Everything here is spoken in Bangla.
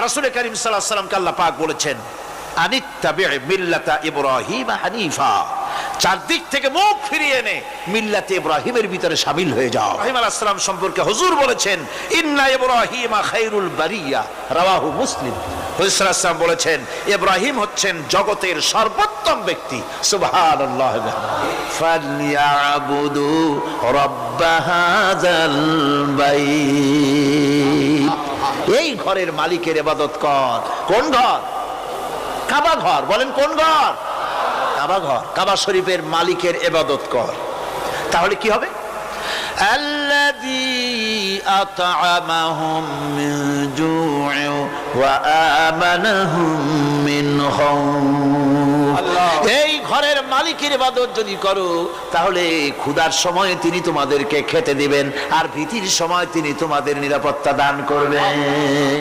রাসূল করিম সাল্লাল্লাহু আলাইহি ওয়াসাল্লামকে আল্লাহ পাক বলেছেন আনিত্তাবি' মিল্লাতা ইব্রাহিম হানিফা, চারদিক থেকে মুখ ফিরিয়ে এনে মিল্লাতে ইব্রাহিমের ভিতরে শামিল হয়ে যাও। ইব্রাহিম আলাইহিস সালাম সম্পর্কে হুজুর বলেছেন ইন্না ইব্রাহিমা খায়রুল বারিয়া, রাওয়াহু মুসলিম। হুজুর সাল্লাল্লাহু আলাইহি ওয়াসাল্লাম বলেছেন ইব্রাহিম হচ্ছেন জগতের সর্বোত্তম ব্যক্তি। সুবহানাল্লাহ। ফালইয়াবুদু রাব্ব হাযাল বাইত, এই ঘরের মালিকের ইবাদত কর। কোন ঘর? কাবা ঘর। বলেন কোন ঘর? কাবা ঘর। কাবা শরীফের মালিকের ইবাদত কর। তাহলে কি হবে? আল্লাযী আত'আমাহুম মিন জু'in ওয়া আমানাহুম মিন খাউফ। এই ঘরের মালিকের ইবাদত যদি করো তাহলে ক্ষুধার সময় তিনি তোমাদেরকে খেতে দিবেন, আর ভীতির সময় তিনি তোমাদের নিরাপত্তা দান করবেন।